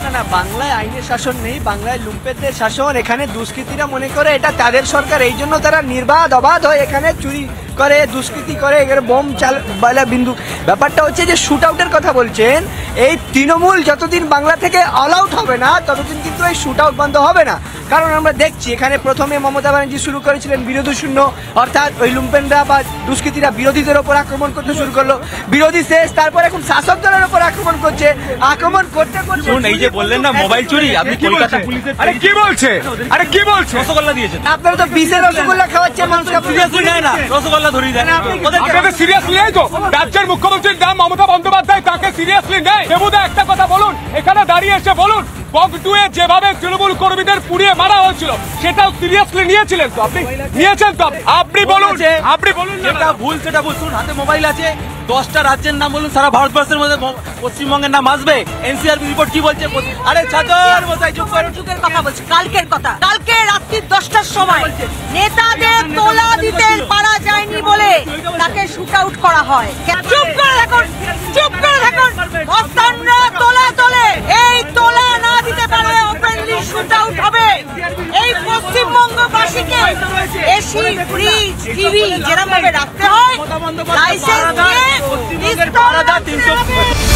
না না, বাংলায় আইনের শাসন নেই, বাংলায় লুম্পেনদের শাসন। এখানে দুষ্কৃতীরা মনে করে এটা তাদের সরকার, এই জন্য তারা নির্বাধ অবাধ হয়ে এখানে চুরি করে, দুষ্কৃতি করে, এখানে বোম চালা বিন্দু। ব্যাপারটা হচ্ছে যে শুট আউটের কথা বলছেন, এই তৃণমূল যতদিন বাংলা থেকে অল আউট হবে না ততদিন কিন্তু এই শুট আউট বন্ধ হবে না। কারণ আমরা দেখছি এখানে প্রথমে মমতা ব্যানার্জি শুরু করেছিলেন বিরোধী শূন্য, অর্থাৎ ওই লুম্পেনরা বা দুষ্কৃতীরা বিরোধীদের ওপর আক্রমণ করতে শুরু করলো, বিরোধী শেষ, তারপর এখন শাসক দলের ওপর আক্রমণ করছে। আক্রমণ করতে করতে এই যে বললেন না মোবাইল চুরি, আপনি কলকাতা পুলিশের আরে কি বলছে, আরে কি বলছে? রসগোল্লা দিয়েছেন আপনারা তো বিষের রসগোল্লা খাওয়াচ্ছেন মানুষকে, সিরিয়াসলি নেয় না, রসগোল্লা ধরিয়ে দেন। আপনাকে সিরিয়াসলি নেই তো? রাজ্যের মুখ্যমন্ত্রীর নাম মমতা বন্দ্যোপাধ্যায়, তাকে সিরিয়াসলি নেই? দেবুদা একটা কথা বলুন, এখানে দাঁড়িয়ে এসে বলুন, বগটুয়ে যেভাবে তৃণমূল কর্মীদের পুড়িয়ে মারা হয়েছিল সেটাও সিরিয়াসলি নিয়েছিলেন তো? আপনি নিয়েছেন তো? আপনি বলুন, আপনি বলুন। যেটা ভুল সেটা ভুল। শুনুন, হাতে মোবাইল আছে, 10টা রাজ্যের নাম বলুন, সারা ভারতবর্ষের মধ্যে পশ্চিমবঙ্গের নাম আসবে। এনসিআরবি রিপোর্ট কি বলছে? আরে ছাত্র মশাই চুপ করুন। যুগের কথা বলছি, কালকের কথা। কালকে রাত্রি 10টার সময় নেতাদের তোলা দিতে পারা যায়নি বলে তাকে শুট আউট করা হয়। চুপ করে থাকুন, চুপ করে থাকুন। মস্তানরা তোলা তোলে, এই তোলা না দিতে পারলে ওপেনলি শুট আউট হবে। এই পশ্চিমবঙ্গবাসীকে এসি, ফ্রিজ, টিভি যেরকম ভাবে রাখতে হয়, লাইসেন্স দিয়ে 300